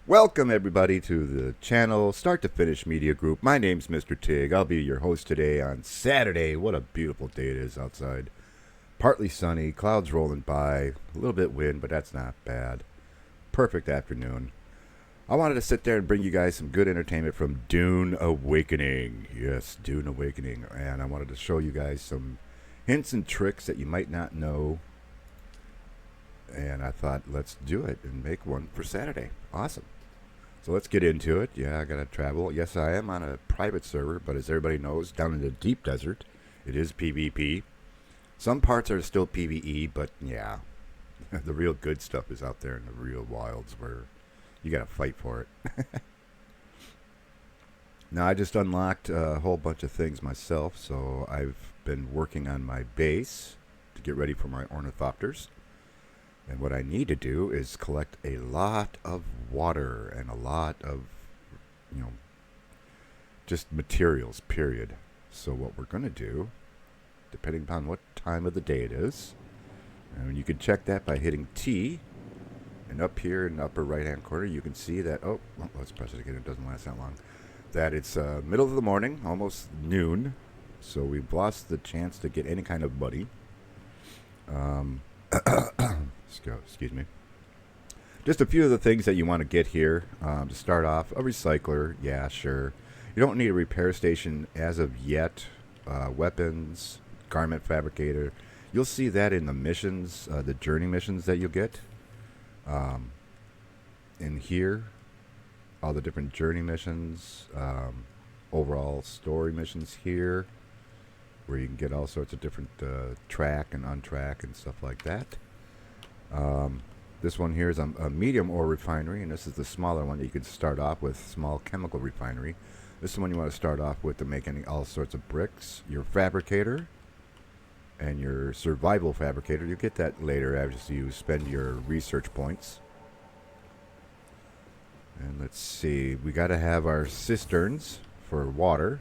Welcome everybody to the channel Start to Finish Media Group. My name's MrTigg. I'll be your host today on Saturday. What a beautiful day it is outside. Partly sunny, clouds rolling by, a little bit wind, but that's not bad. Perfect afternoon. I wanted to sit there and bring you guys some good entertainment from Dune Awakening. Yes, Dune Awakening. And I wanted to show you guys some hints and tricks that you might not know. And I thought, let's do it and make one for Saturday. Awesome. So let's get into it. Yeah, I got to travel. Yes, I am on a private server, but as everybody knows, down in the deep desert, it is PvP. Some parts are still PvE, but yeah, the real good stuff is out there in the real wilds where you got to fight for it. Now, I just unlocked a whole bunch of things myself, so I've been working on my base to get ready for my ornithopters. And what I need to do is collect a lot of water and a lot of, just materials, period. So what we're going to do, depending upon what time of the day it is, and you can check that by hitting T. And up here in the upper right-hand corner, you can see that, let's press it again, it doesn't last that long, that it's middle of the morning, almost noon. So we've lost the chance to get any kind of money. Excuse me. Just a few of the things that you want to get here. To start off, a recycler. Yeah, sure. You don't need a repair station as of yet. Weapons, garment fabricator. You'll see that in the missions, the journey missions that you'll get. In here, all the different journey missions. Overall story missions here, where you can get all sorts of different track and untrack and stuff like that. This one here is a medium ore refinery, and this is the smaller one that you could start off with, small chemical refinery. This is the one you want to start off with to make all sorts of bricks. Your fabricator and your survival fabricator, you get that later as you spend your research points. And let's see, we got to have our cisterns for water.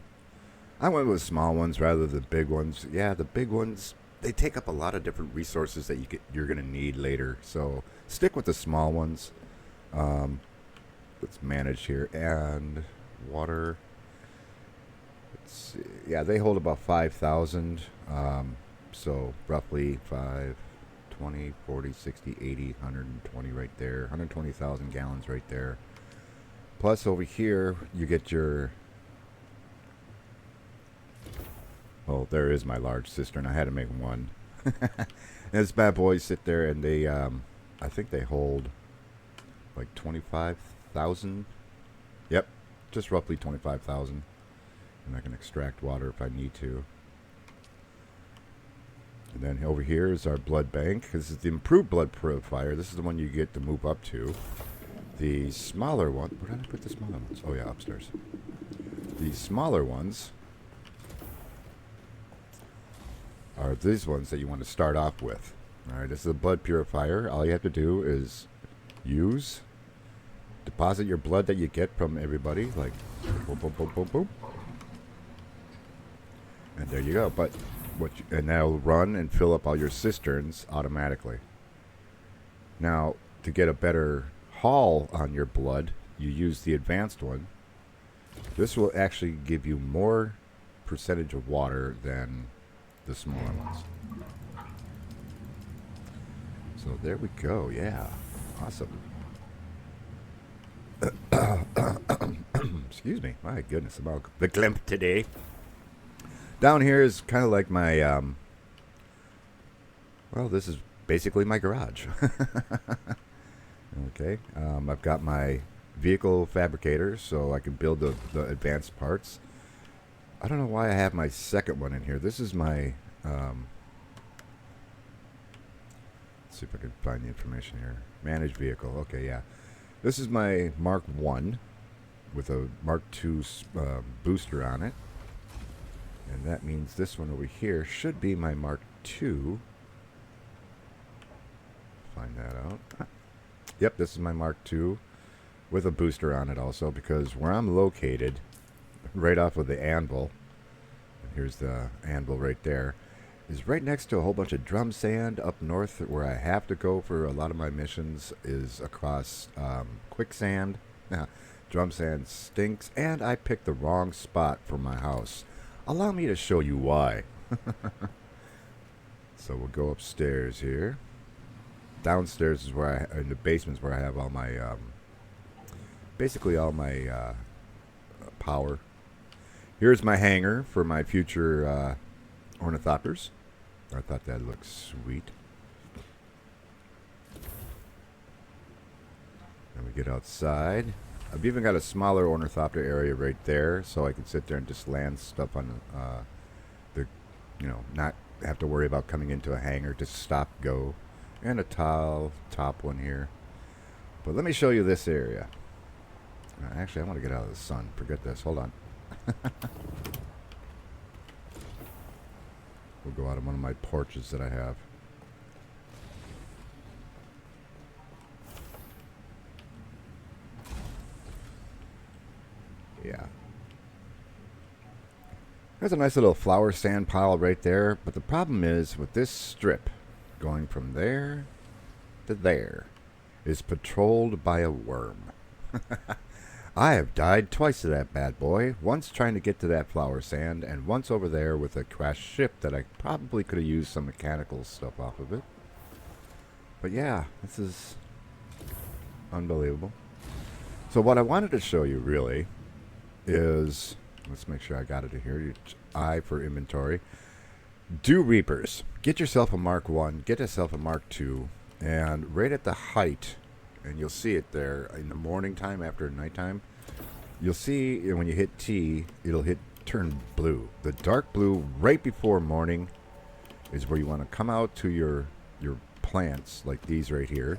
I went with small ones rather than big ones. Yeah, the big ones, they take up a lot of different resources that you're going to need later. So stick with the small ones. Let's manage here. And water. Let's see. Yeah, they hold about 5,000. So roughly 5, 20, 40, 60, 80, 120 right there. 120,000 gallons right there. Plus over here, you get your... Oh, there is my large cistern. I had to make one. And this bad boy sit there, and they, I think they hold like 25,000. Yep, just roughly 25,000. And I can extract water if I need to. And then over here is our blood bank. This is the improved blood purifier. This is the one you get to move up to. The smaller one. Where did I put the smaller ones? Oh yeah, upstairs. The smaller ones are these ones that you want to start off with. Alright, this is a blood purifier. All you have to do is deposit your blood that you get from everybody, like boom, boom, boom, boom, boom. And there you go. But and that'll run and fill up all your cisterns automatically. Now, to get a better haul on your blood, you use the advanced one. This will actually give you more percentage of water than the smaller ones. So there we go. Yeah, awesome. Excuse me. My goodness, I'm all verklempt today. Down here is kind of like my well, this is basically my garage. Okay, I've got my vehicle fabricator, so I can build the advanced parts. I don't know why I have my second one in here. This is my, let's see if I can find the information here. Manage vehicle. Okay, yeah. This is my Mark 1 with a Mark 2 booster on it. And that means this one over here should be my Mark 2. Find that out. Yep, this is my Mark 2 with a booster on it also, because where I'm located, right off of the anvil, and here's the anvil right there, is right next to a whole bunch of drum sand up north. Where I have to go for a lot of my missions is across quicksand Drum sand stinks, and I picked the wrong spot for my house. Allow me to show you why. So we'll go upstairs here. Downstairs is where in the basement's where I have all my, basically all my power. Here's my hangar for my future ornithopters. I thought that looked sweet. Then we get outside. I've even got a smaller ornithopter area right there, so I can sit there and just land stuff on the, not have to worry about coming into a hangar. Just stop, go, and a tall top one here. But let me show you this area. Actually, I want to get out of the sun. Forget this. Hold on. We'll go out of one of my porches that I have. Yeah. There's a nice little flower sand pile right there, but the problem is with this strip going from there to there is patrolled by a worm. I have died twice to that bad boy, once trying to get to that flower sand and once over there with a crashed ship that I probably could have used some mechanical stuff off of it. But yeah, this is unbelievable. So what I wanted to show you really is, let's make sure I got it here. I for inventory. Do Reapers. Get yourself a Mark 1, get yourself a Mark 2, and right at the height, and you'll see it there in the morning time after nighttime, you'll see when you hit T, it'll turn blue. The dark blue right before morning is where you want to come out to your plants, like these right here,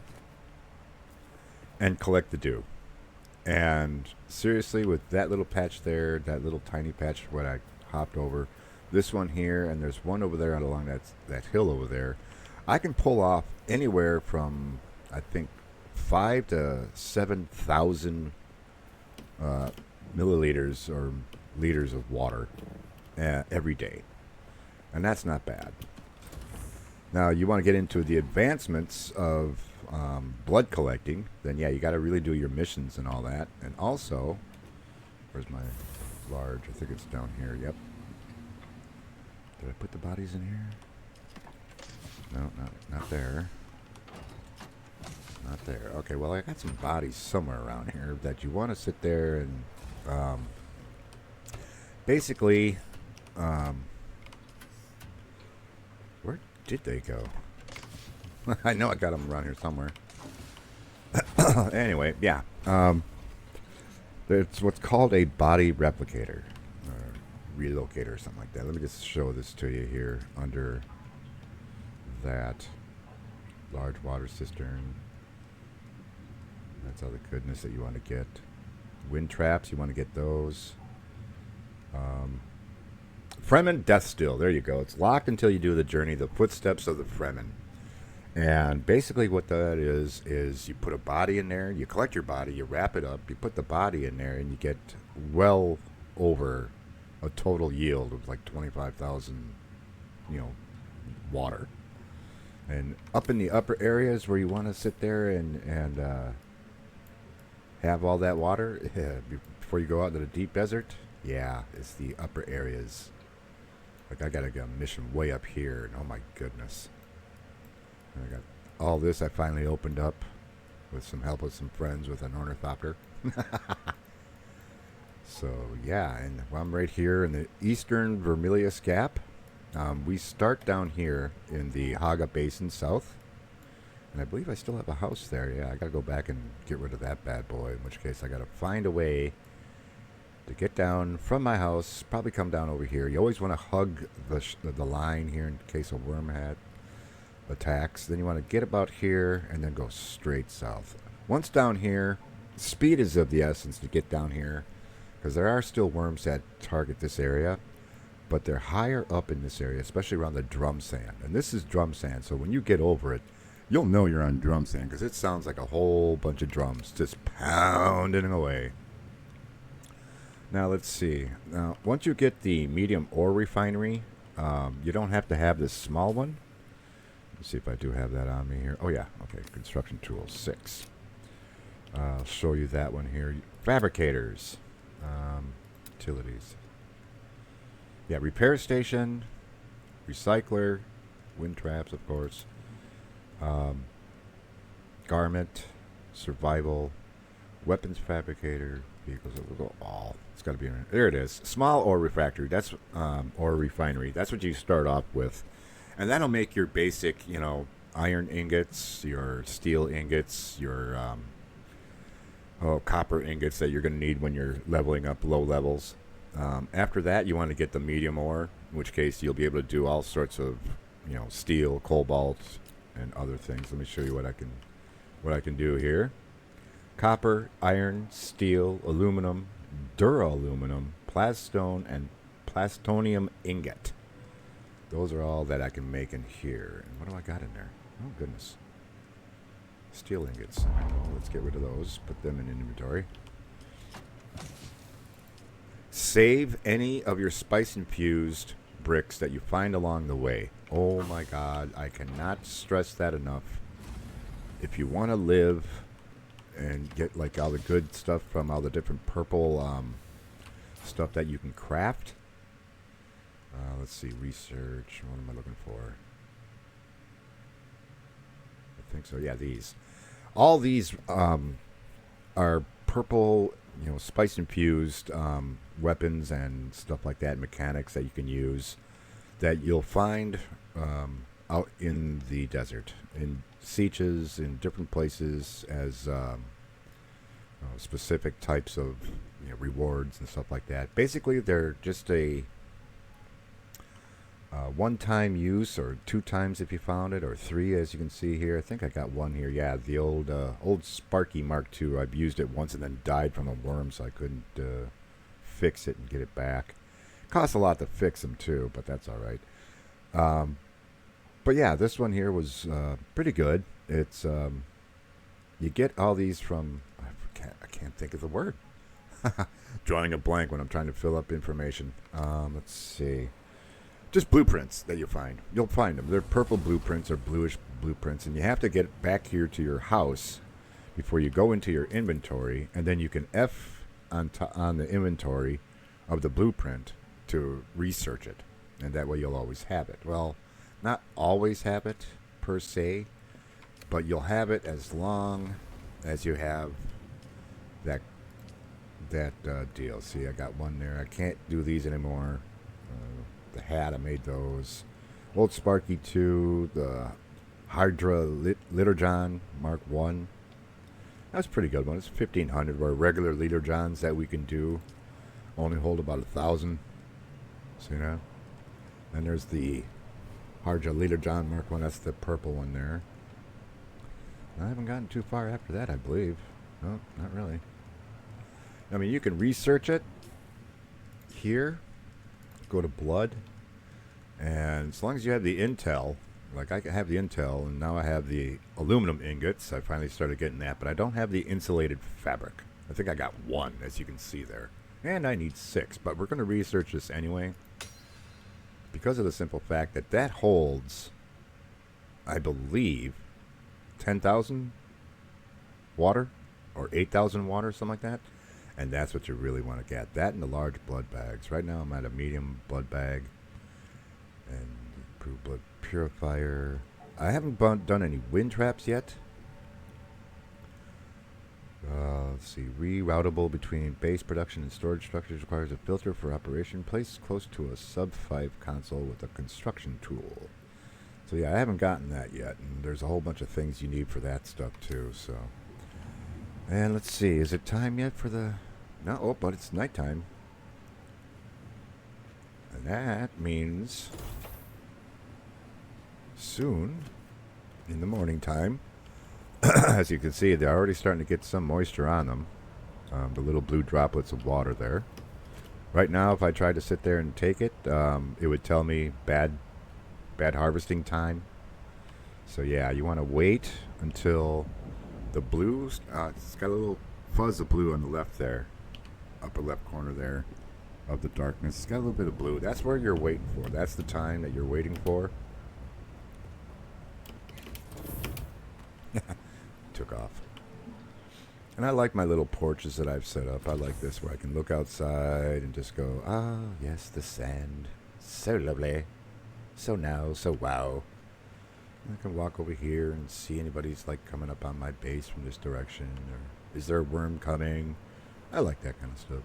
and collect the dew. And seriously, with that little patch there, that little tiny patch what I hopped over, this one here, and there's one over there along that hill over there, I can pull off anywhere from, I think, 5 to 7,000 milliliters or liters of water every day. And that's not bad. Now, you want to get into the advancements of blood collecting, then yeah, you got to really do your missions and all that. And also, where's my large? I think it's down here. Yep. Did I put the bodies in here? No, not there. Not there. Okay, well, I got some bodies somewhere around here that you want to sit there and basically, where did they go? I know I got them around here somewhere. Anyway, yeah. It's what's called a body replicator. Or relocator or something like that. Let me just show this to you here under that large water cistern. That's all the goodness that you want to get. Wind traps, you want to get those. Fremen Death Still. There you go. It's locked until you do the journey, the footsteps of the Fremen. And basically what that is you put a body in there, you collect your body, you wrap it up, you put the body in there, and you get well over a total yield of like 25,000, water. And up in the upper areas where you want to sit there and have all that water before you go out into the deep desert, yeah, it's the upper areas. Like I got to get a mission way up here, and oh my goodness. I got all this I finally opened up with some help with some friends with an ornithopter. So yeah, and I'm right here in the eastern Vermilius Gap. We start down here in the Haga Basin south. And I believe I still have a house there. Yeah, I got to go back and get rid of that bad boy, in which case I got to find a way to get down from my house, probably come down over here. You always want to hug the line here in case a worm hat attacks. Then you want to get about here and then go straight south. Once down here, speed is of the essence to get down here, because there are still worms that target this area, but they're higher up in this area, especially around the drum sand. And this is drum sand, so when you get over it, you'll know you're on drum sand because it sounds like a whole bunch of drums just pounding away. Now let's see. Now once you get the medium ore refinery, you don't have to have this small one. Let's see if I do have that on me here. Oh yeah, okay. Construction tools 6. I'll show you that one here. Fabricators. Utilities. Yeah, repair station, recycler, wind traps, of course. Garment, survival, weapons fabricator, vehicles. All. It's got to be in there. It is. Small ore refractory. That's or refinery. That's what you start off with, and that'll make your basic, iron ingots, your steel ingots, your copper ingots that you're going to need when you're leveling up low levels. After that, you want to get the medium ore, in which case you'll be able to do all sorts of, steel, cobalt, and other things. Let me show you what I can do here. Copper, iron, steel, aluminum, duraluminum, plastone, and plastonium ingot. Those are all that I can make in here. And what do I got in there? Oh, goodness. Steel ingots. Well, let's get rid of those. Put them in inventory. Save any of your spice-infused bricks that you find along the way. Oh my God, I cannot stress that enough. If you want to live and get like all the good stuff from all the different purple stuff that you can craft. Let's see, research. What am I looking for? I think so. Yeah, these. All these are purple, spice-infused weapons and stuff like that, mechanics that you can use that you'll find out in the desert, in sieges, in different places as specific types of rewards and stuff like that. Basically, they're just a one-time use, or 2 times if you found it, or 3 as you can see here. I think I got 1 here. Yeah, the old Sparky Mark II. I've used it once and then died from a worm, so I couldn't fix it and get it back. Costs a lot to fix them too, but that's all right. But yeah, this one here was pretty good. It's you get all these from I can't think of the word. Drawing a blank when I'm trying to fill up information. Let's see. Just blueprints that you find. You'll find them. They're purple blueprints or bluish blueprints, and you have to get back here to your house before you go into your inventory, and then you can F on the inventory of the blueprint to research it, and that way you'll always have it. Well, not always have it per se, but you'll have it as long as you have that deal. See, I got 1 there. I can't do these anymore. The hat, I made those. Old Sparky 2, the Hydra Liturgon Mark 1. That was a pretty good one. It's 1,500, where regular Liturgons that we can do only hold about 1,000. See that? And there's the Hydra Liturgon Mark 1. That's the purple one there. I haven't gotten too far after that, I believe. No, not really. I mean, you can research it here. Go to blood, and as long as you have the intel, like I have the intel, and now I have the aluminum ingots. I finally started getting that, but I don't have the insulated fabric. I think I got 1, as you can see there, and I need 6, but we're going to research this anyway because of the simple fact that that holds, I believe, 10,000 water or 8,000 water, something like that. And that's what you really want to get. That and the large blood bags. Right now I'm at a medium blood bag. And improved blood purifier. I haven't done any wind traps yet. Let's see. Reroutable between base production and storage structures requires a filter for operation placed close to a sub-5 console with a construction tool. So yeah, I haven't gotten that yet. And there's a whole bunch of things you need for that stuff too. So, and let's see. Is it time yet for the... No, oh, but it's nighttime. And that means soon, in the morning time, as you can see, they're already starting to get some moisture on them. The little blue droplets of water there. Right now, if I tried to sit there and take it, it would tell me bad harvesting time. So yeah, you want to wait until the blue, it's got a little fuzz of blue on the left there. Upper left corner there of the darkness. It's got a little bit of blue. That's where you're waiting for. That's the time that you're waiting for. Took off. And I like my little porches that I've set up. I like this where I can look outside and just go, ah, yes, the sand. So lovely. So now, so wow. I can walk over here and see anybody's like coming up on my base from this direction. Or is there a worm coming? I like that kind of stuff.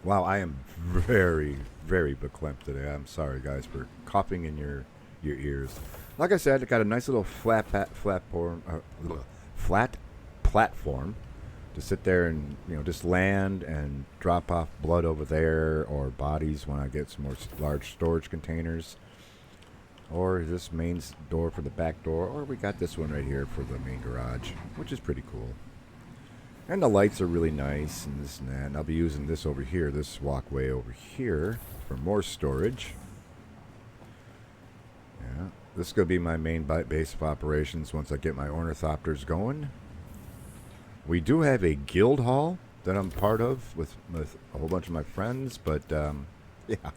Wow, I am very, very beklempt today. I'm sorry, guys, for coughing in your ears. Like I said, I got a nice little flat platform to sit there and just land and drop off blood over there, or bodies when I get some more large storage containers, or this main door for the back door, or we got this one right here for the main garage, which is pretty cool. And the lights are really nice and this and that. And I'll be using this over here, this walkway over here, for more storage. Yeah, this is going to be my main base of operations once I get my ornithopters going. We do have a guild hall that I'm part of with a whole bunch of my friends, but yeah,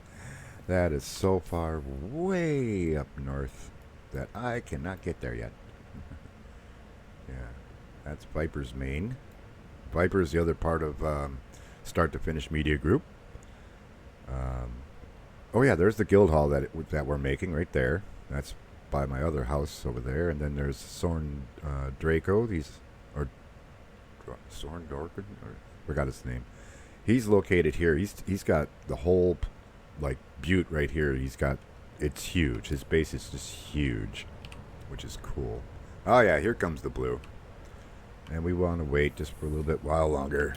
that is so far way up north that I cannot get there yet. Yeah, that's Viper's main. Viper is the other part of Start to Finish Media Group. Oh yeah, there's the guild hall that we're making right there. That's by my other house over there. And then there's Sorn Draco. Sorn Dorkin, or forgot his name. He's located here. He's got the whole like butte right here. It's huge. His base is just huge, which is cool. Oh yeah, here comes the blue. And we want to wait just for a little bit while longer.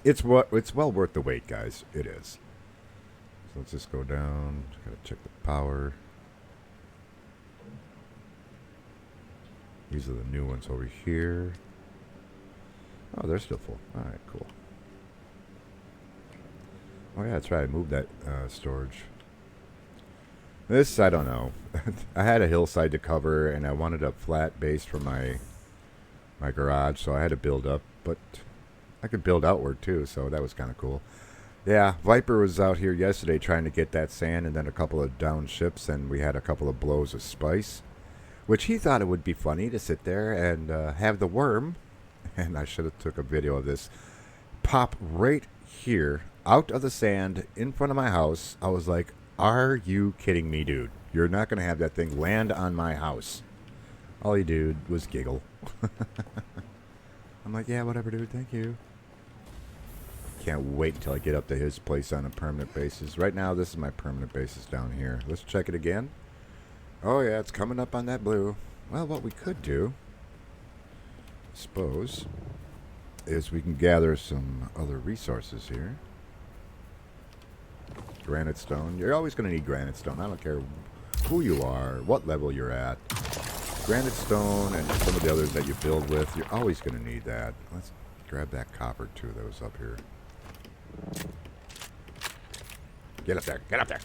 It's well worth the wait, guys. It is. So let's just go down. Gotta check the power. These are the new ones over here. Oh, they're still full. Alright, cool. Oh yeah, that's right. I moved that storage. This, I don't know. I had a hillside to cover, and I wanted a flat base for my garage, so I had to build up. But I could build outward, too, so that was kind of cool. Yeah, Viper was out here yesterday trying to get that sand and then a couple of down ships, and we had a couple of blows of spice, which he thought it would be funny to sit there and have the worm, and I should have took a video of this, pop right here out of the sand in front of my house. I was like, are you kidding me, dude? You're not going to have that thing land on my house. All he did was giggle. I'm like, yeah, whatever, dude. Thank you. Can't wait until I get up to his place on a permanent basis. Right now, this is my permanent basis down here. Let's check it again. Oh, yeah, it's coming up on that blue. Well, what we could do, I suppose, is we can gather some other resources here. Granite stone. You're always going to need granite stone. I don't care who you are, what level you're at. Granite stone and some of the others that you build with, you're always going to need that. Let's grab that copper too that was up here. Get up there. Get up there.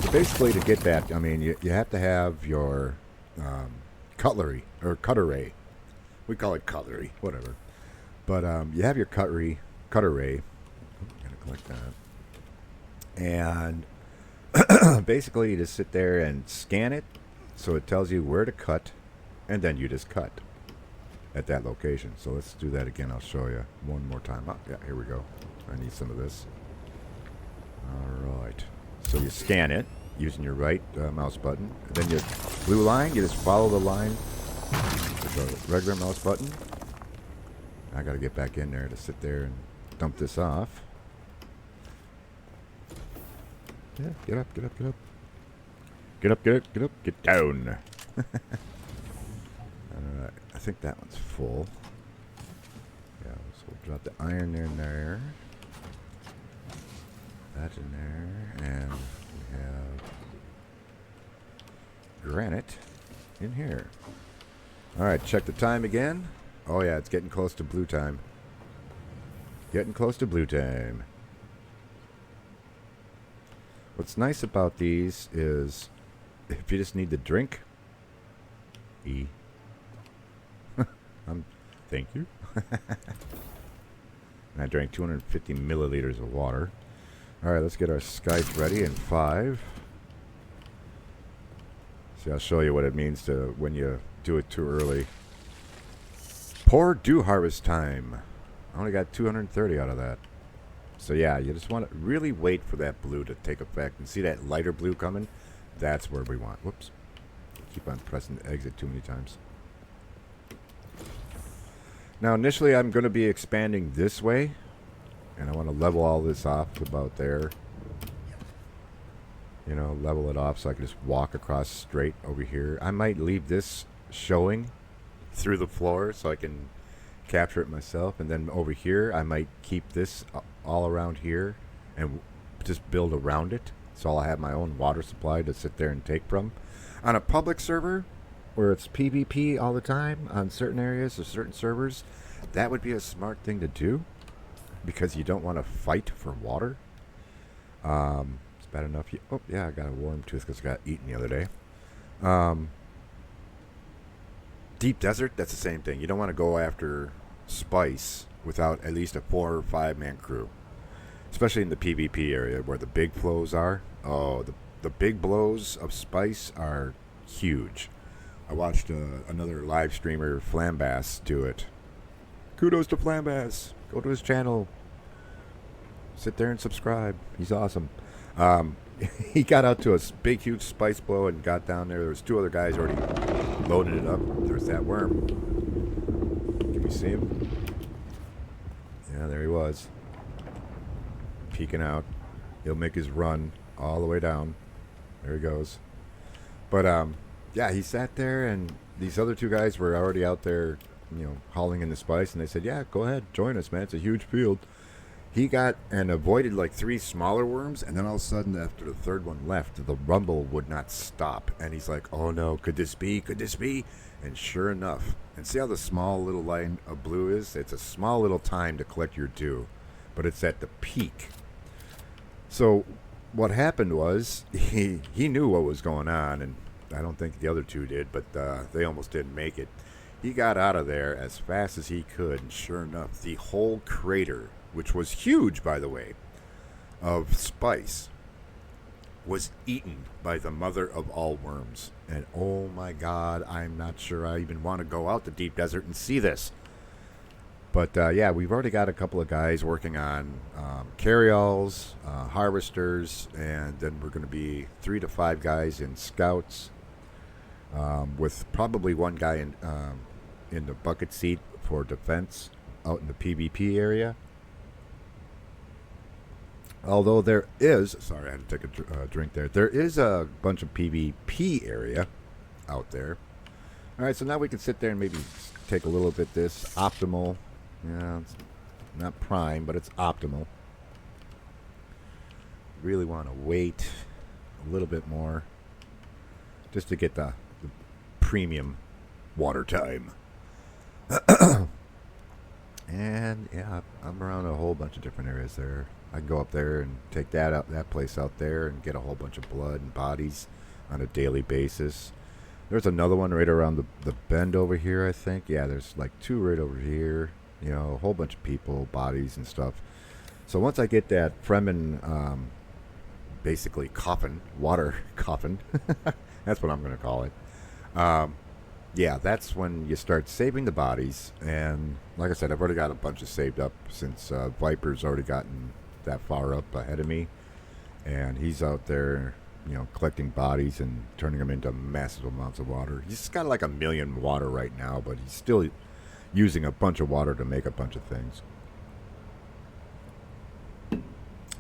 So basically to get that, I mean, you have to have your cutlery or cutlery. We call it cutlery, whatever. But you have your cutter ray. Gotta collect that. And basically you just sit there and scan it so it tells you where to cut, and then you just cut at that location. So let's do that again. I'll show you one more time. Oh, yeah, here we go. I need some of this. All right. So you scan it using your right mouse button. And then your blue line, you just follow the line with a regular mouse button. I got to get back in there to sit there and dump this off. Yeah, get up, get up, get up. Get up, get up, get up, get down. Alright, I think that one's full. Yeah, so we'll drop the iron in there. That in there. And we have granite in here. Alright, check the time again. Oh yeah, it's getting close to blue time. Getting close to blue time. What's nice about these is if you just need to drink, E. Thank you. And I drank 250 milliliters of water. Alright, let's get our scythe ready in 5. See, I'll show you what it means to when you do it too early. Poor dew harvest time. I only got 230 out of that. So yeah, you just want to really wait for that blue to take effect. And see that lighter blue coming? That's where we want. Whoops. Keep on pressing the exit too many times. Now initially I'm going to be expanding this way. And I want to level all this off about there. You know, level it off so I can just walk across straight over here. I might leave this showing through the floor so I can capture it myself. And then over here, I might keep this all around here and just build around it. So I'll have my own water supply to sit there and take from. On a public server, where it's PvP all the time on certain areas or certain servers, that would be a smart thing to do. Because you don't want to fight for water. It's bad enough. Oh, yeah, I got a worm tooth because I got eaten the other day. Deep desert, that's the same thing. You don't want to go after spice without at least a 4 or 5 man crew. Especially in the PvP area where the big flows are. Oh, the big blows of spice are huge. I watched another live streamer, Flambass, do it. Kudos to Flambass. Go to his channel. Sit there and subscribe. He's awesome. He got out to a big, huge spice blow and got down there. There was 2 other guys already loading it up. There's that worm. Can we see him? Yeah, there he was. Peeking out. He'll make his run all the way down. There he goes. But, yeah, he sat there, and these other 2 guys were already out there, you know, hauling in the spice, and they said, yeah, go ahead, join us, man. It's a huge field. He got and avoided like 3 smaller worms, and then all of a sudden, after the 3rd one left, the rumble would not stop. And he's like, oh no, could this be? Could this be? And sure enough, and see how the small little line of blue is? It's a small little time to collect your dew, but it's at the peak. So what happened was, he knew what was going on, and I don't think the other 2 did, but they almost didn't make it. He got out of there as fast as he could, and sure enough, the whole crater, which was huge, by the way, of spice, was eaten by the mother of all worms. And oh my God, I'm not sure I even want to go out the deep desert and see this. But yeah, we've already got a couple of guys working on carryalls, harvesters, and then we're going to be 3 to 5 guys in scouts, with probably 1 guy in the bucket seat for defense out in the PvP area. Although there is, sorry, I had to take a drink there. There is a bunch of PvP area out there. All right, so now we can sit there and maybe take a little bit this optimal. Yeah, it's not prime, but it's optimal. Really want to wait a little bit more just to get the premium water time. And yeah, I'm around a whole bunch of different areas there. I can go up there and take that place out there and get a whole bunch of blood and bodies on a daily basis. There's another one right around the bend over here, I think. Yeah, there's like 2 right over here. You know, a whole bunch of people, bodies and stuff. So once I get that Fremen, basically coffin, water coffin, that's what I'm going to call it. Yeah, that's when you start saving the bodies. And like I said, I've already got a bunch of saved up since Viper's already gotten that far up ahead of me. And he's out there, you know, collecting bodies and turning them into massive amounts of water. He's got like 1 million water right now, but he's still using a bunch of water to make a bunch of things.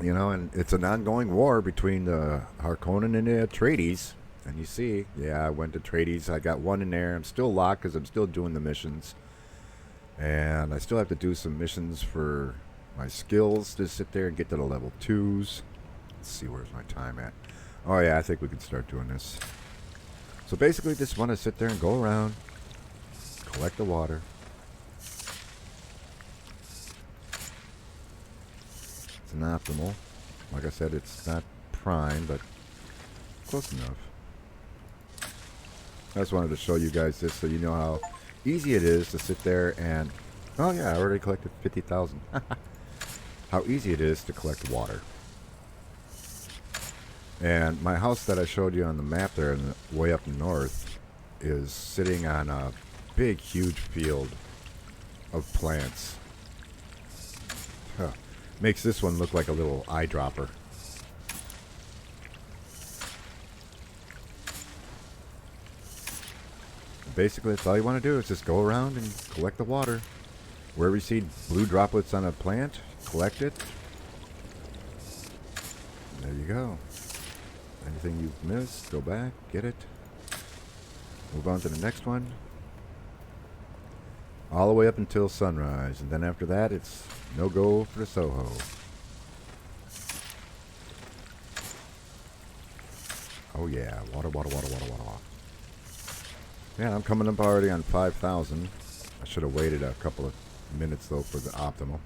You know, and it's an ongoing war between the Harkonnen and the Atreides. And you see, yeah, I went to Atreides. I got 1 in there. I'm still locked because I'm still doing the missions. And I still have to do some missions for my skills to sit there and get to the level 2s. Let's see, where's my time at? Oh, yeah, I think we can start doing this. So basically, just want to sit there and go around, collect the water. It's an optimal. Like I said, it's not prime, but close enough. I just wanted to show you guys this so you know how easy it is to sit there and... Oh yeah, I already collected 50,000. How easy it is to collect water. And my house that I showed you on the map there, way up north, is sitting on a big, huge field of plants. Huh. Makes this one look like a little eyedropper. Basically, that's all you want to do is just go around and collect the water. Wherever you see blue droplets on a plant, collect it. There you go. Anything you've missed, go back, get it. Move on to the next one. All the way up until sunrise. And then after that, it's no go for the Soho. Oh yeah, water, water, water, water, water. Yeah, I'm coming up already on 5,000. I should have waited a couple of minutes though for the optimal.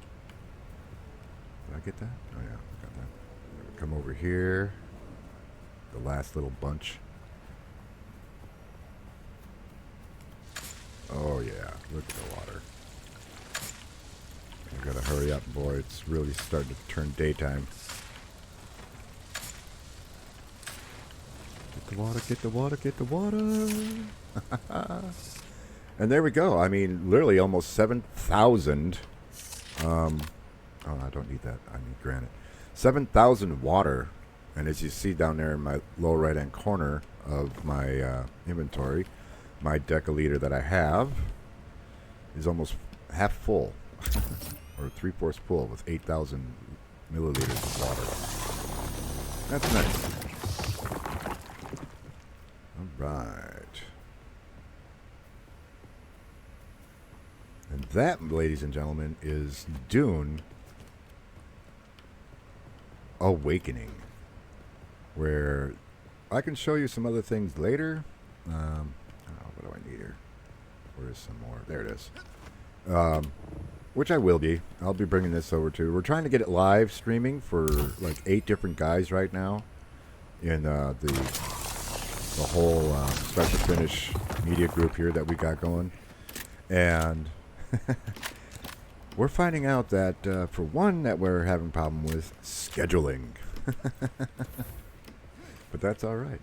Did I get that? Oh yeah, got that. Come over here. The last little bunch. Oh yeah, look at the water. I gotta hurry up, boy. It's really starting to turn daytime. Get the water, get the water, get the water. And there we go. I mean, literally almost 7,000. Oh, I don't need that. I need granite. 7,000 water. And as you see down there in my lower right-hand corner of my inventory, my deciliter that I have is almost half full. Or 3/4 full with 8,000 milliliters of water. That's nice. All right. And that, ladies and gentlemen, is Dune Awakening, where I can show you some other things later. What do I need here? Where is some more? There it is. Which I will be. I'll be bringing this over to. We're trying to get it live streaming for like 8 different guys right now in the whole special finish media group here that we got going. And we're finding out that, for one, that we're having a problem with scheduling. But that's all right.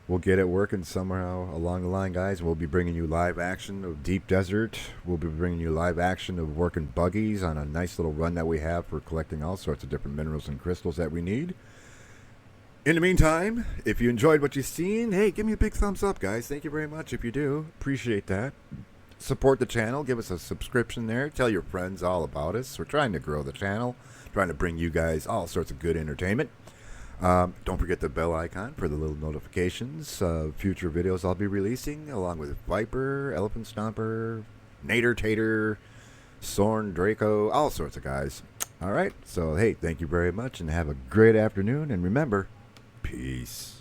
We'll get it working somehow along the line, guys. We'll be bringing you live action of Deep Desert. We'll be bringing you live action of working buggies on a nice little run that we have for collecting all sorts of different minerals and crystals that we need. In the meantime, if you enjoyed what you've seen, hey, give me a big thumbs up, guys. Thank you very much if you do. Appreciate that. Support the channel. Give us a subscription there. Tell your friends all about us. We're trying to grow the channel. Trying to bring you guys all sorts of good entertainment. Don't forget the bell icon for the little notifications of future videos I'll be releasing, along with Viper, Elephant Stomper, Nader Tater, Sorn, Draco, all sorts of guys. All right. So, hey, thank you very much and have a great afternoon. And remember, peace.